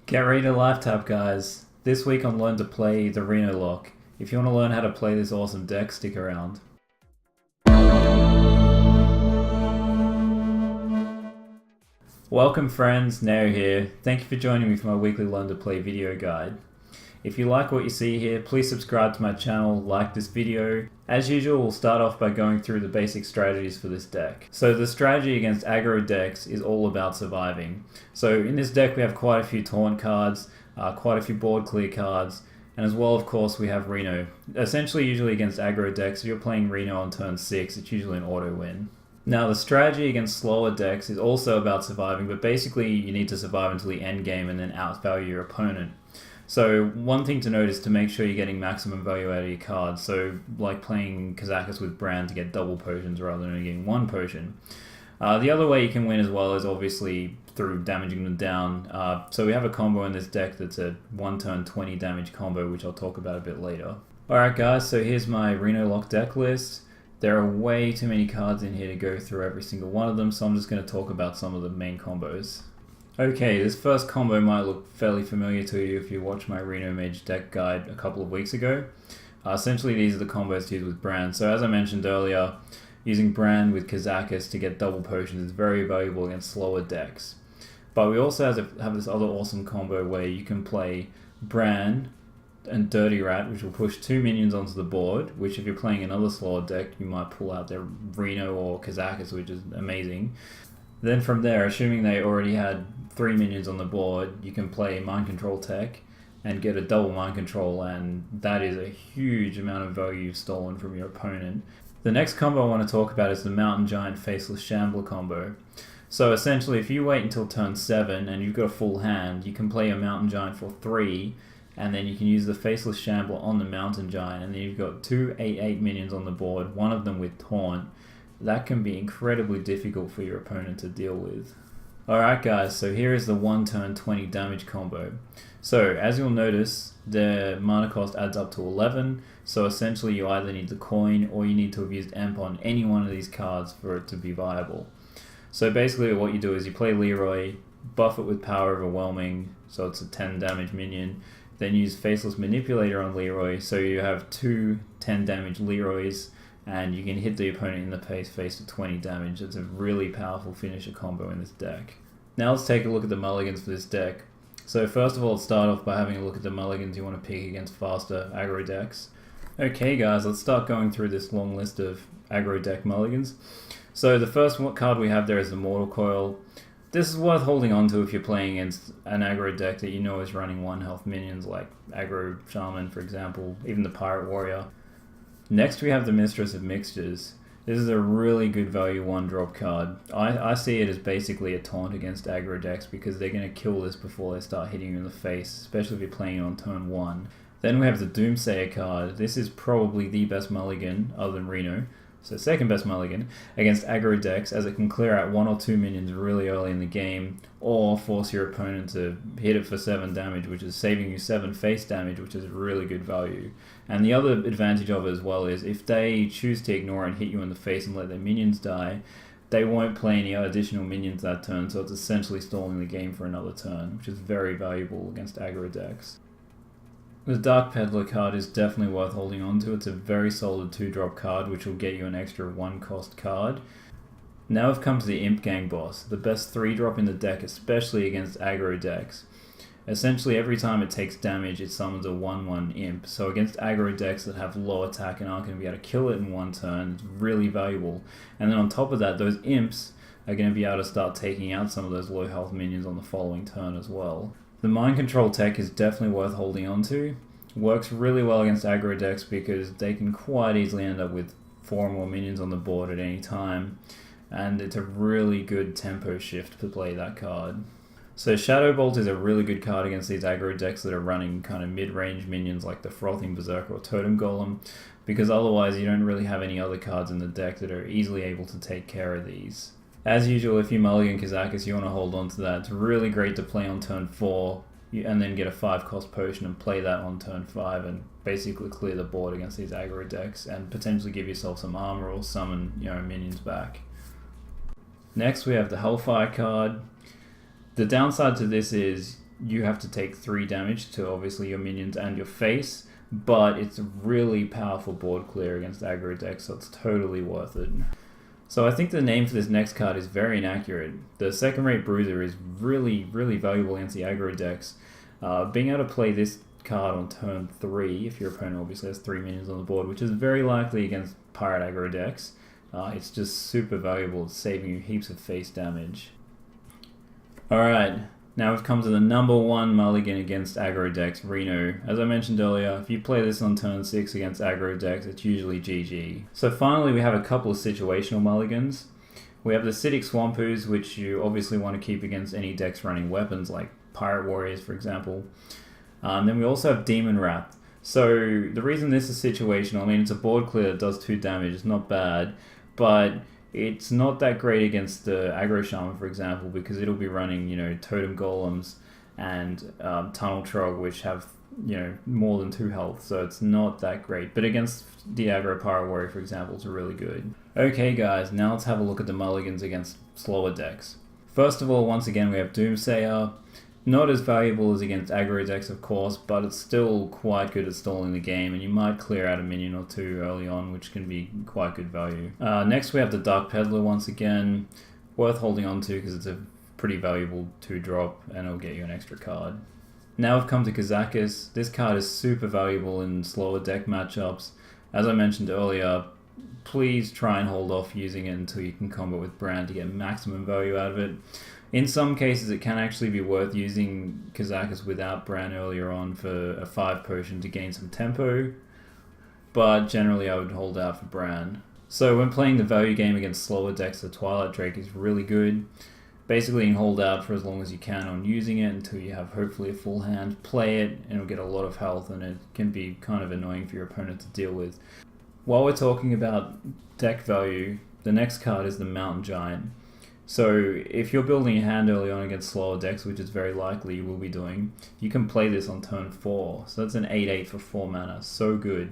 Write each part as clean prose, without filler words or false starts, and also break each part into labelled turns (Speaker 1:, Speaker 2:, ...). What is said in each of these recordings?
Speaker 1: Get ready to live tap, guys. This week on Learn to Play the Renolock. If you want to learn how to play this awesome deck, stick around. Welcome friends, Neo here. Thank you for joining me for my weekly Learn to Play video guide. If you like what you see here, please subscribe to my channel, like this video. As usual, we'll start off by going through the basic strategies for this deck. So the strategy against aggro decks is all about surviving. So in this deck we have quite a few taunt cards, quite a few board clear cards, and as well of course we have Reno. Essentially usually against aggro decks, if you're playing Reno on turn 6, it's usually an auto win. Now the strategy against slower decks is also about surviving, but basically you need to survive until the end game and then outvalue your opponent. So one thing to note is to make sure you're getting maximum value out of your cards. So like playing Kazakus with Brand to get double potions rather than only getting one potion. The other way you can win as well is obviously through damaging them down. So we have a combo in this deck that's a 1 turn 20 damage combo, which I'll talk about a bit later. Alright guys, so here's my Renolock deck list. There are way too many cards in here to go through every single one of them, so I'm just going to talk about some of the main combos. Okay, this first combo might look fairly familiar to you if you watched my Reno Mage deck guide a couple of weeks ago. Essentially these are the combos to use with Brand. So as I mentioned earlier, using Brand with Kazakus to get double potions is very valuable against slower decks. But we also have this other awesome combo where you can play Brand and Dirty Rat, which will push 2 minions onto the board, which if you're playing another slower deck, you might pull out their Reno or Kazakus, which is amazing. Then from there, assuming they already had 3 minions on the board, you can play Mind Control Tech and get a double Mind Control, and that is a huge amount of value stolen from your opponent. The next combo I want to talk about is the Mountain Giant Faceless Shambler combo. So essentially, if you wait until turn 7 and you've got a full hand, you can play a Mountain Giant for 3, and then you can use the Faceless Shambler on the Mountain Giant, and then you've got 2 8/8 minions on the board, one of them with Taunt. That can be incredibly difficult for your opponent to deal with. Alright guys, so here is the 1 turn 20 damage combo. So as you'll notice, the mana cost adds up to 11, so essentially you either need the coin or you need to have used Emp on any one of these cards for it to be viable. So basically what you do is you play Leroy, buff it with Power Overwhelming, so it's a 10 damage minion, then use Faceless Manipulator on Leroy, so you have 2 10 damage Leroys, and you can hit the opponent in the face to 20 damage. It's a really powerful finisher combo in this deck. Now let's take a look at the mulligans for this deck. So first of all, let's start off by having a look at the mulligans you want to pick against faster aggro decks. Okay guys, let's start going through this long list of aggro deck mulligans. So the first card we have there is the Mortal Coil. This is worth holding on to if you're playing against an aggro deck that you know is running 1 health minions like Aggro Shaman for example, even the Pirate Warrior. Next we have the Mistress of Mixtures. This is a really good value 1-drop card. I see it as basically a taunt against aggro decks because they're going to kill this before they start hitting you in the face, especially if you're playing it on turn 1. Then we have the Doomsayer card. This is probably the best mulligan other than Reno, so second best mulligan, against aggro decks, as it can clear out 1 or 2 minions really early in the game, or force your opponent to hit it for 7 damage, which is saving you 7 face damage, which is really good value. And the other advantage of it as well is if they choose to ignore and hit you in the face and let their minions die, they won't play any additional minions that turn, so it's essentially stalling the game for another turn, which is very valuable against aggro decks. The Dark Peddler card is definitely worth holding on to. It's a very solid 2-drop card which will get you an extra 1-cost card. Now we've come to the Imp Gang boss, the best 3-drop in the deck, especially against aggro decks. Essentially every time it takes damage it summons a 1/1 Imp, so against aggro decks that have low attack and aren't going to be able to kill it in 1 turn, it's really valuable. And then on top of that, those Imps are going to be able to start taking out some of those low health minions on the following turn as well. The Mind Control Tech is definitely worth holding on to. Works really well against aggro decks because they can quite easily end up with 4 or more minions on the board at any time, and it's a really good tempo shift to play that card. So Shadow Bolt is a really good card against these aggro decks that are running kind of mid-range minions like the Frothing Berserker or Totem Golem, because otherwise you don't really have any other cards in the deck that are easily able to take care of these. As usual, if you mulligan Kazakus, you want to hold on to that. It's really great to play on turn 4 and then get a 5-cost potion and play that on turn 5 and basically clear the board against these aggro decks and potentially give yourself some armor or summon minions back. Next we have the Hellfire card. The downside to this is you have to take 3 damage to obviously your minions and your face, but it's a really powerful board clear against aggro decks, so it's totally worth it. So I think the name for this next card is very inaccurate. The second rate bruiser is really valuable against the aggro decks. Being able to play this card on turn 3, if your opponent obviously has 3 minions on the board, which is very likely against pirate aggro decks, it's just super valuable. It's saving you heaps of face damage. Alright, now we've come to the number 1 mulligan against aggro decks, Reno. As I mentioned earlier, if you play this on turn 6 against aggro decks, it's usually GG. So finally we have a couple of situational mulligans. We have the Acidic Swampoos, which you obviously want to keep against any decks running weapons, like Pirate Warriors, for example. Then we also have Demon Wrath. So the reason this is situational, I mean, it's a board clear that does 2 damage, it's not bad, but it's not that great against the aggro shaman, for example, because it'll be running, you know, totem golems and tunnel trog, which have, you know, more than 2 health, so it's not that great. But against the aggro pirate warrior, for example, it's really good. Okay guys, now let's have a look at the mulligans against slower decks. First of all, once again, we have Doomsayer. Not as valuable as against aggro decks, of course, but it's still quite good at stalling the game, and you might clear out a minion or 2 early on, which can be quite good value. Next we have the Dark Peddler once again, worth holding on to because it's a pretty valuable 2-drop, and it'll get you an extra card. Now we've come to Kazakis. This card is super valuable in slower deck matchups. As I mentioned earlier, please try and hold off using it until you can combo with Bran to get maximum value out of it. In some cases, it can actually be worth using Kazakis without Bran earlier on for a 5 potion to gain some tempo, but generally I would hold out for Bran. So when playing the value game against slower decks, the Twilight Drake is really good. Basically, you can hold out for as long as you can on using it until you have hopefully a full hand, play it, and it'll get a lot of health, and it can be kind of annoying for your opponent to deal with. While we're talking about deck value, the next card is the Mountain Giant. So if you're building a hand early on against slower decks, which is very likely you will be doing, you can play this on turn 4. So that's an 8/8 for 4 mana, so good.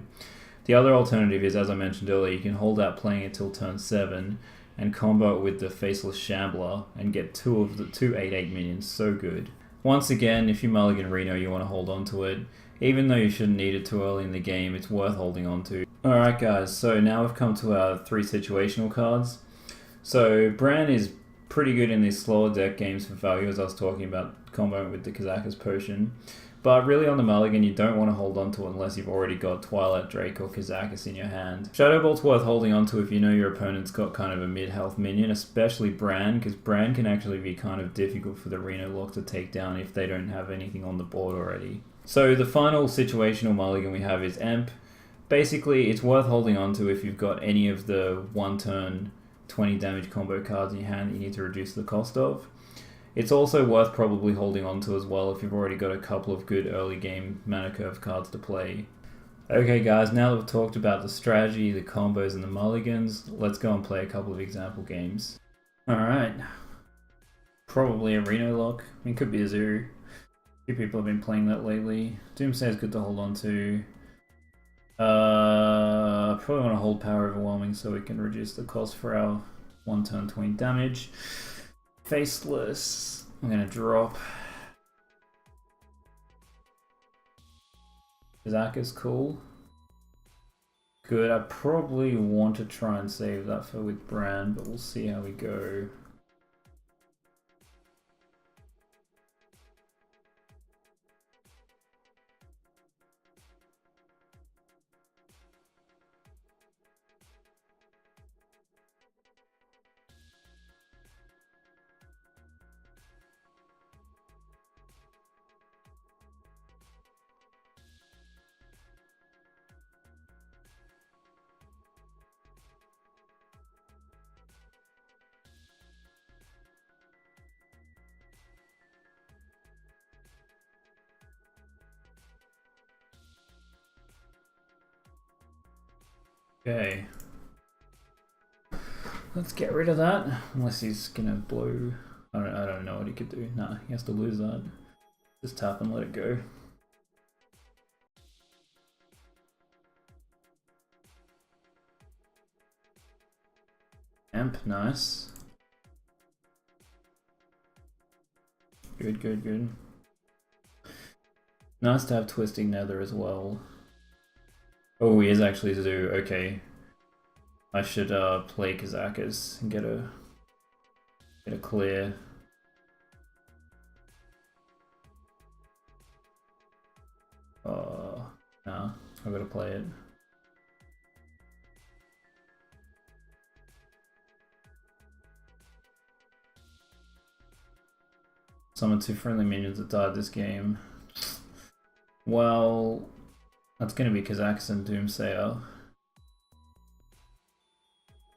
Speaker 1: The other alternative is, as I mentioned earlier, you can hold out playing it till turn 7 and combo it with the Faceless Shambler and get 2 of the 2 8/8 minions, so good. Once again, if you mulligan Reno, you want to hold on to it. Even though you shouldn't need it too early in the game, it's worth holding on to. Alright guys, so now we've come to our 3 situational cards. So Bran is pretty good in these slower deck games for value, as I was talking about comboing with the Kazakis potion. But really on the mulligan, you don't want to hold on to it unless you've already got Twilight Drake or Kazakis in your hand. Shadow Bolt's worth holding on to if you know your opponent's got kind of a mid-health minion, especially Bran, because Bran can actually be kind of difficult for the Renolock to take down if they don't have anything on the board already. So the final situational mulligan we have is Emp. Basically, it's worth holding on to if you've got any of the 1-turn 20 damage combo cards in your hand that you need to reduce the cost of. It's also worth probably holding on to as well if you've already got a couple of good early game mana curve cards to play. Okay guys, now that we've talked about the strategy, the combos and the mulligans, let's go and play a couple of example games. Alright, probably a Renolock, I mean, could be a Zoo. A few people have been playing that lately. Doomsayer is good to hold on to. Probably want to hold Power Overwhelming so we can reduce the cost for our 1-turn 20 damage. Faceless, I'm going to drop. Zaka's cool. Good, I probably want to try and save that for with Bran, but we'll see how we go. Okay. Let's get rid of that. Unless he's gonna blow. I don't know what he could do. Nah, he has to lose that. Just tap and let it go. Amp, nice. Good, good, good. Nice to have Twisting Nether as well. Oh, he is actually Zoo. Okay. I should play Kazakas and get a clear. No, I've got to play it. Summon 2 friendly minions that died this game. Well, that's going to be Kazakas and Doomsayer.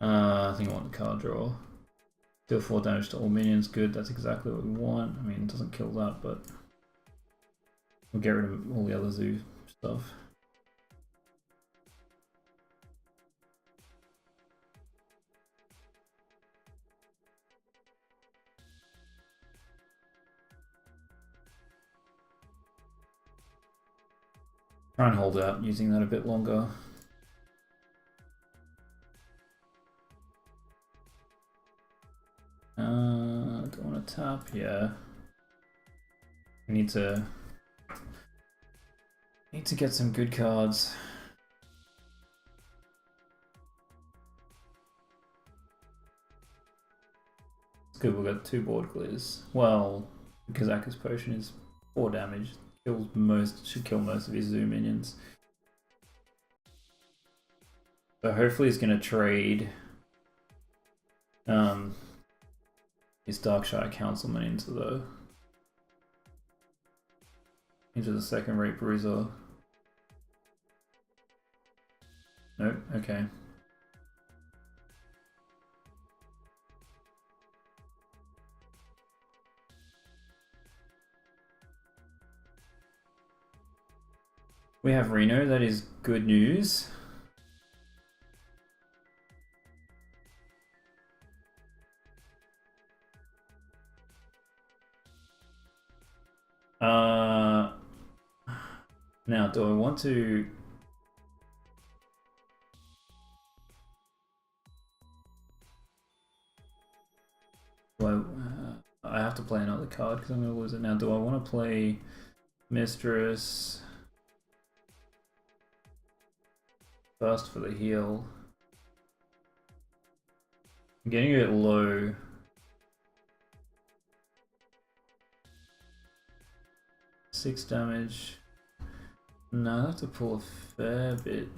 Speaker 1: I think I want the card draw. Deal 4 damage to all minions, good, that's exactly what we want. I mean, it doesn't kill that, but we'll get rid of all the other zoo stuff. Try and hold out using that a bit longer. Do I want to tap? Yeah. We need to get some good cards. It's good, we've got 2 board clears. Well, Kazaka's potion is 4 damage. Should kill most of his zoo minions. So hopefully he's gonna trade his Darkshire Councilman into the second rate bruiser. Nope, okay. We have Reno, that is good news. Now, do I want to... I have to play another card because I'm going to lose it now. Do I want to play Mistress first for the heal? I'm getting a bit low. Six damage. No, I have to pull a fair bit,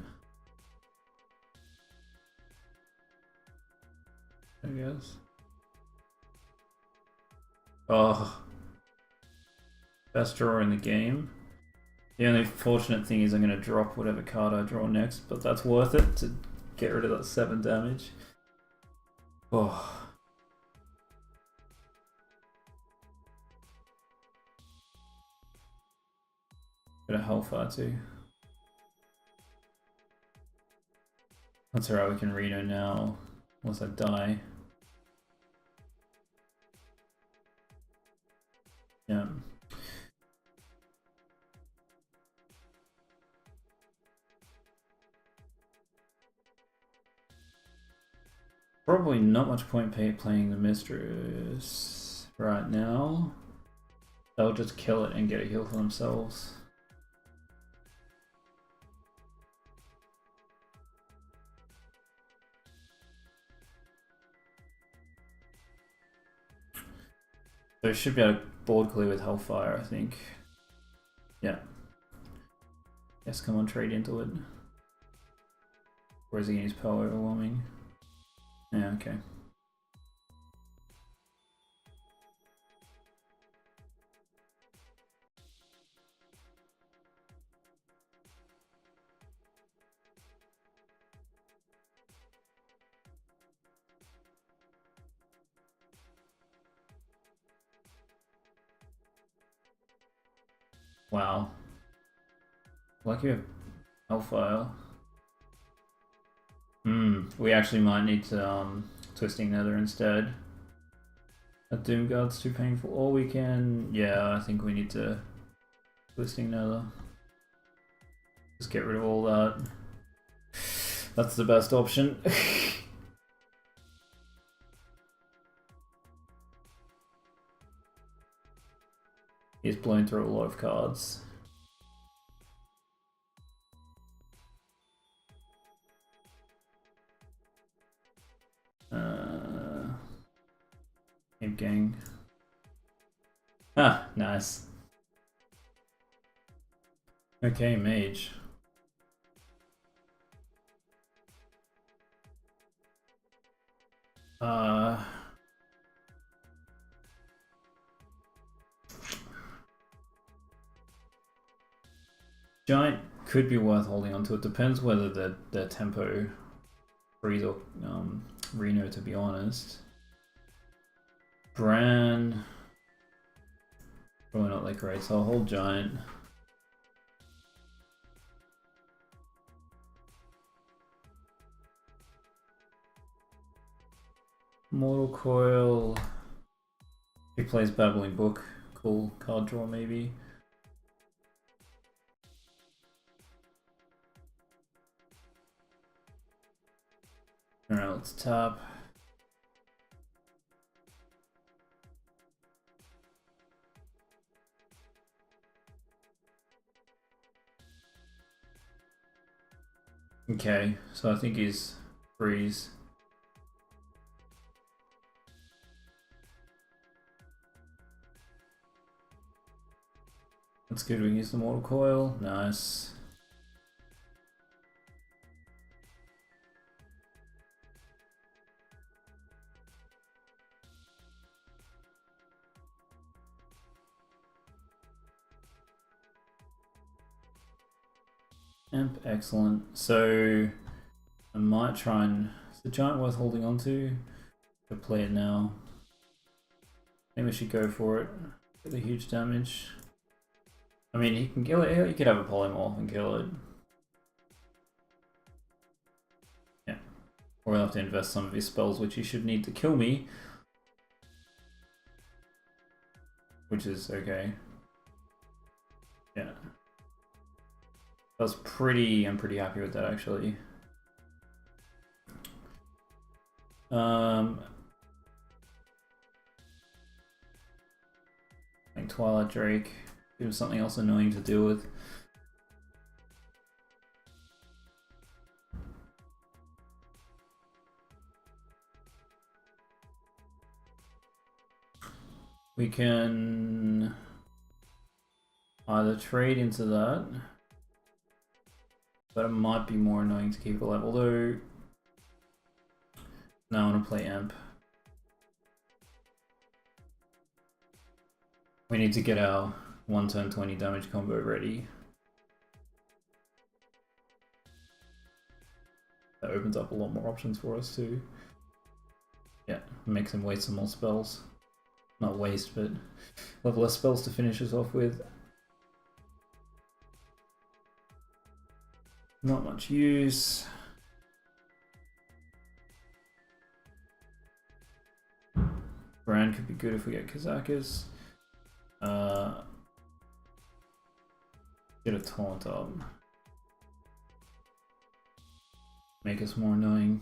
Speaker 1: I guess. Oh, best draw in the game. The only fortunate thing is I'm going to drop whatever card I draw next, but that's worth it to get rid of that 7 damage. Oh. Bit of Hellfire too. That's alright, we can Reno now, unless I die. Yeah. Probably not much point playing the Mistress right now. They'll just kill it and get a heal for themselves. So it should be able to board clear with Hellfire, I think. Yeah. Yes, come on, trade into it. Or is he going to use Pearl Overwhelming? Yeah, okay. Wow. Lucky we have Hellfire. We actually might need to Twisting Nether instead. That Doomguard's too painful. Or we can... Yeah, I think we need to Twisting Nether. Just get rid of all that. That's the best option. He's blowing through a lot of cards. gang. Ah, nice. Okay, mage. Giant could be worth holding on to. It depends whether the tempo freeze or Reno, to be honest. Bran, probably not that great, so I'll hold Giant. Mortal Coil. He plays Babbling Book. Cool card draw, maybe. Alright, let's tap. Okay, so I think he's freeze. That's good, we can use the Mortal Coil. Nice. Imp, excellent. So I might try and... Is the Giant worth holding on to? Go play it now. Maybe we should go for it. Get the huge damage. I mean, he can kill it. He could have a polymorph and kill it. Yeah. Or he'll have to invest some of his spells, which he should need to kill me. Which is okay. Yeah. I'm pretty happy with that, actually. I think Twilight Drake. Give him something else annoying to deal with. We can either trade into that, but it might be more annoying to keep it alive. Although, no, I want to play Amp. We need to get our 1 turn 20 damage combo ready. That opens up a lot more options for us too. Yeah, makes him waste some more spells. Not waste, but we'll have less spells to finish us off with. Not much use. Bran could be good if we get Kazakus. Get a taunt up. Make us more annoying.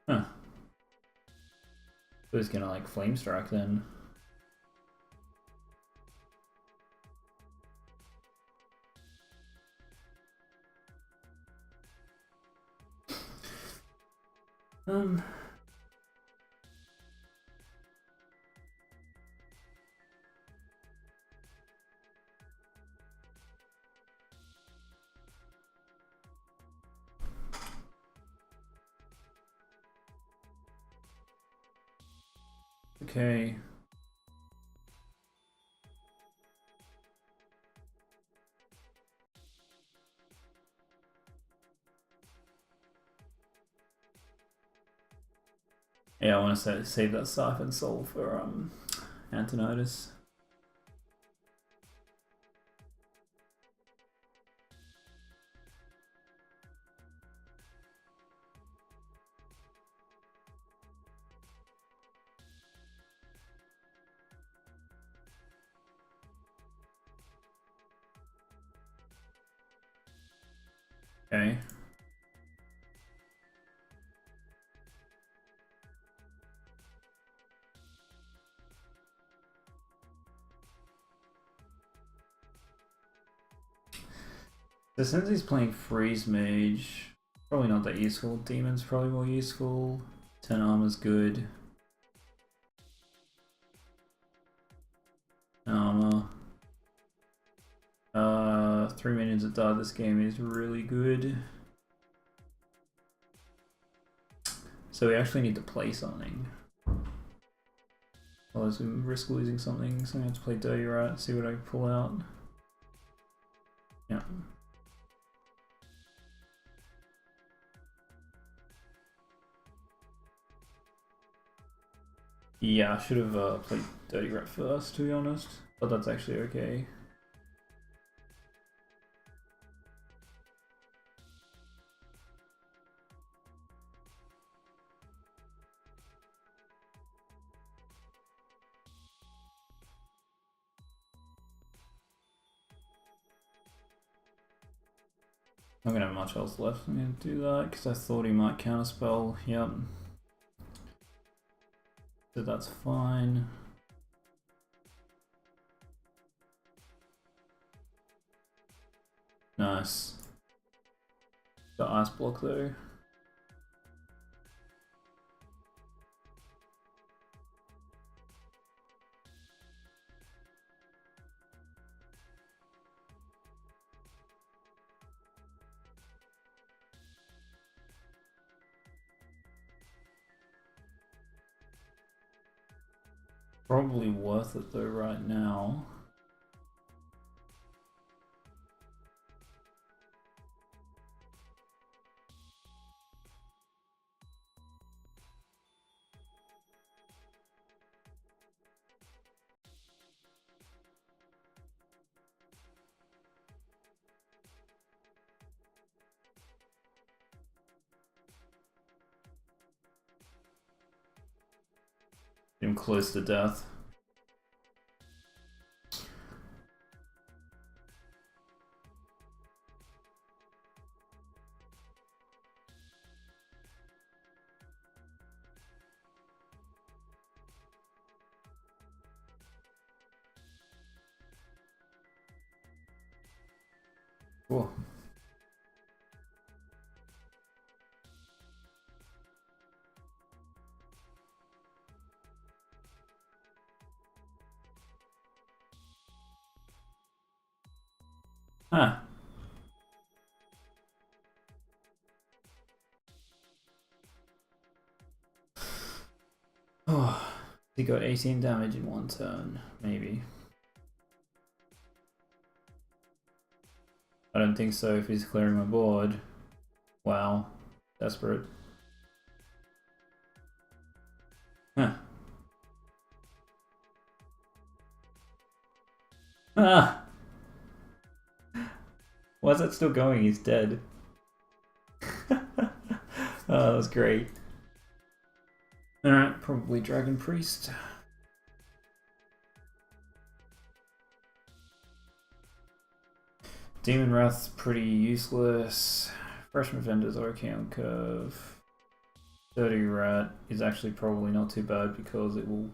Speaker 1: Huh. Who's gonna like Flame Strike then? Okay. Yeah, I want to save that Siphon Soul for Antonidas. Okay. So since he's playing Freeze Mage, probably not that useful. Demon's probably more useful. 10 armor's good. Armor. 3 minions that die this game is really good. So we actually need to play something. Otherwise we risk losing something, so I'm going to have to play Dirty Rat, see what I can pull out. Yeah. Yeah, I should have played Dirty Rat first, to be honest, but that's actually okay. I'm gonna have much else left. I'm gonna do that because I thought he might counterspell. Yep. So that's fine. Nice. The ice block though. Probably worth it though right now. I'm close to death. Cool. Huh. Oh, he got 18 damage in one turn, maybe. I don't think so if he's clearing my board. Wow. Desperate. Huh. Ah! Why is that still going? He's dead. Oh, that was great. Alright, probably Dragon Priest. Demon Wrath's pretty useless. Freshman Vendor's okay on curve. Dirty Rat is actually probably not too bad because it will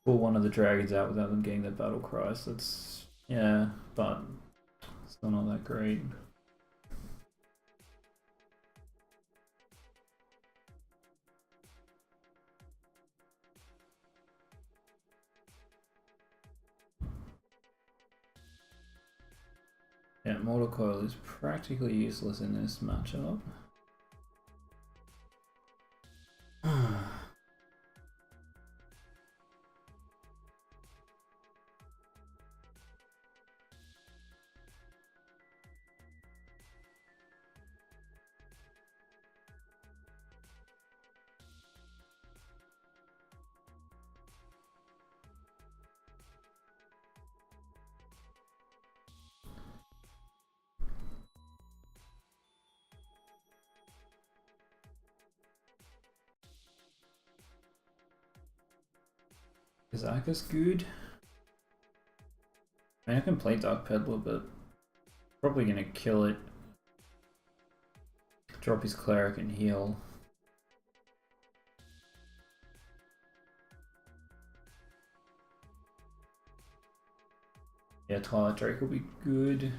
Speaker 1: pull one of the dragons out without them getting their battle cry. So it's, yeah, but still not that great. Yeah, Mortal Coil is practically useless in this matchup. Is Arcus good? I mean, I can play Dark Peddler, but probably gonna kill it. Drop his Cleric and heal. Yeah, Twilight Drake will be good.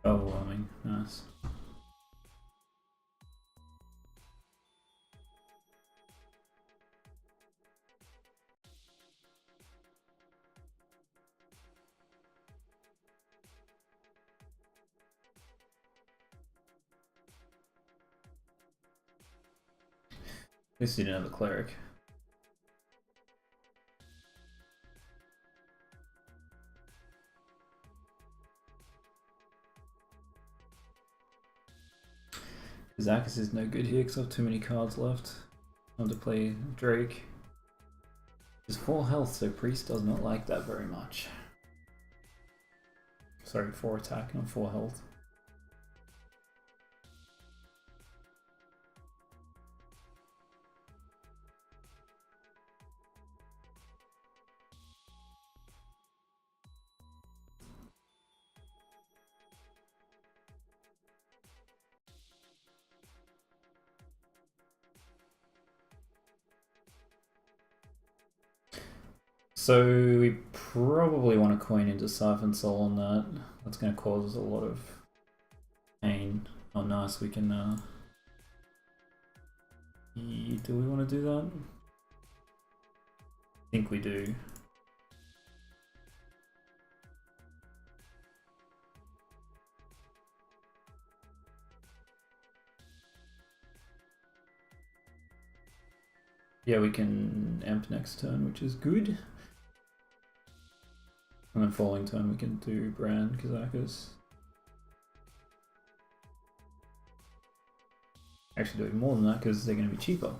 Speaker 1: Overwhelming, nice. At least you didn't have a cleric. Zakis is no good here because I have too many cards left. I want to play Drake. He's 4 health, so Priest does not like that very much. Sorry, 4 attack, not 4 health. So we probably want to coin into Siphon Soul on that. That's going to cause us a lot of pain. Oh nice, we can... do we want to do that? I think we do. Yeah, we can amp next turn, which is good. And then following turn we can do Brand Kazakas. Actually doing more than that because they're going to be cheaper.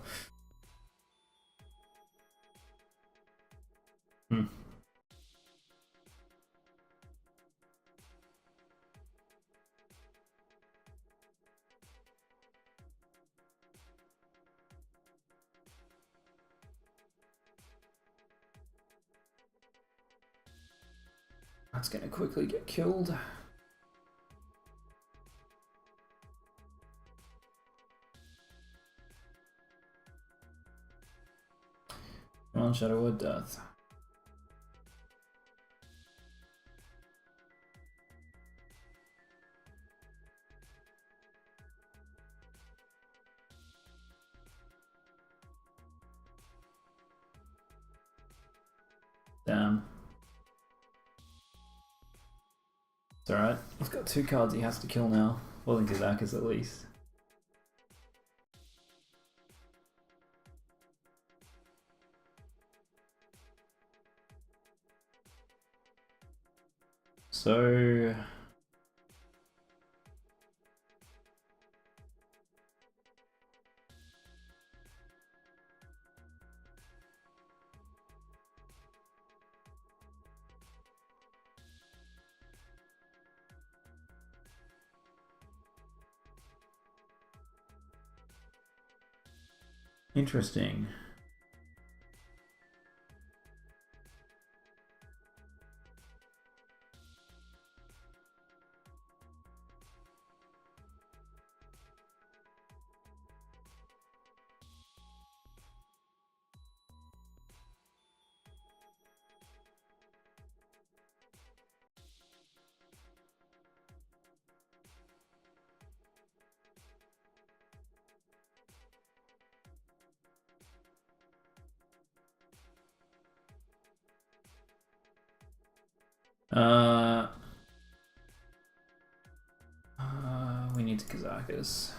Speaker 1: That's going to quickly get killed. Come on, Shadow Word Death. Damn. It's alright. He's got 2 cards he has to kill now. Well, in Kazakas at least. So... Interesting. We need to Kazakas.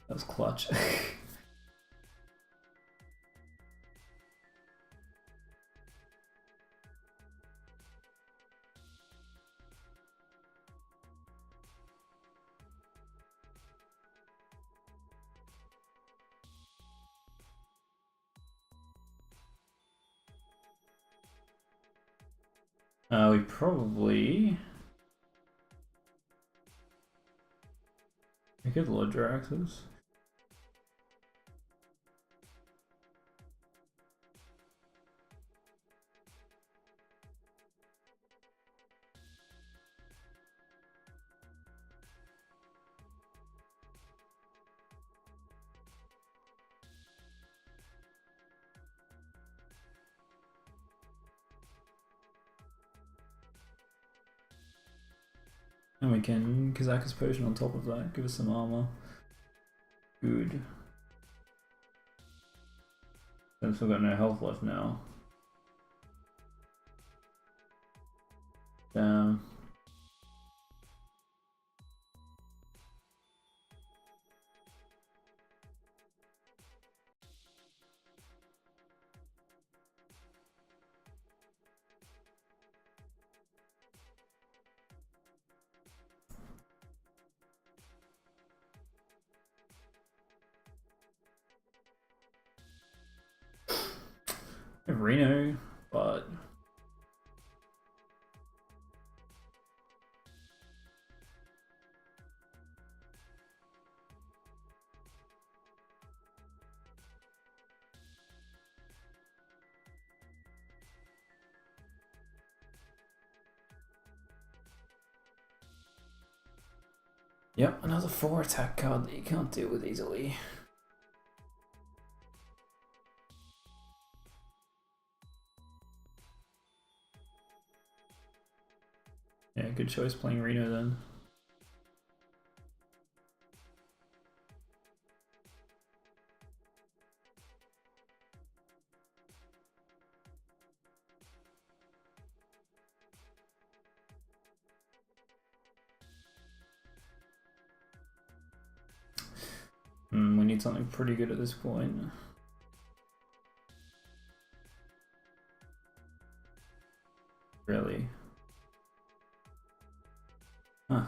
Speaker 1: That was clutch. We probably... We could Lord Draxus. And we can Kazaka's Potion on top of that, give us some armor. Good. I've still got no health left now. Damn. Reno, but yep, another 4 attack card that you can't deal with easily. Yeah, good choice playing Reno then. We need something pretty good at this point. Really? Huh.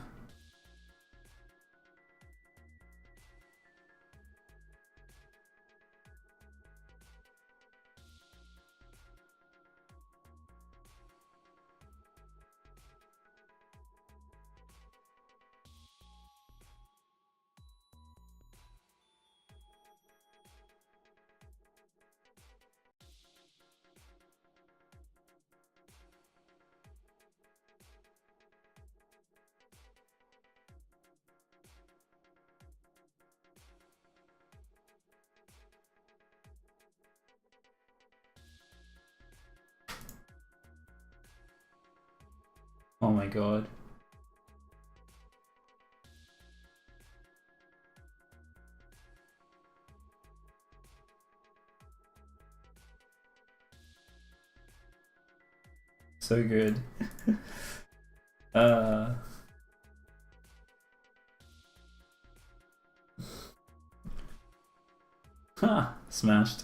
Speaker 1: Oh my god. So good. Ha! Smashed.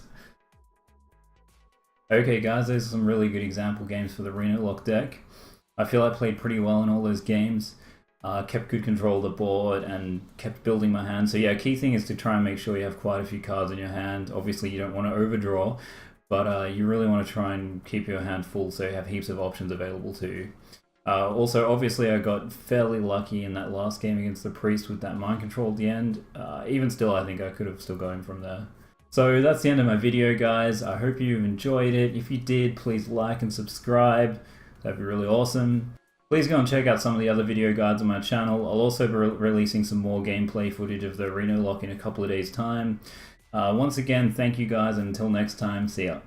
Speaker 1: Okay guys, those are some really good example games for the Renolock deck. I feel I played pretty well in all those games. Kept good control of the board and kept building my hand. So yeah, key thing is to try and make sure you have quite a few cards in your hand. Obviously you don't want to overdraw, but you really want to try and keep your hand full so you have heaps of options available to you. Also, obviously I got fairly lucky in that last game against the Priest with that mind control at the end. Even still, I think I could have still gone from there. So that's the end of my video, guys. I hope you enjoyed it. If you did, please like and subscribe. That'd be really awesome. Please go and check out some of the other video guides on my channel. I'll also be releasing some more gameplay footage of the Renolock in a couple of days' time. Once again, thank you guys, and until next time, see ya.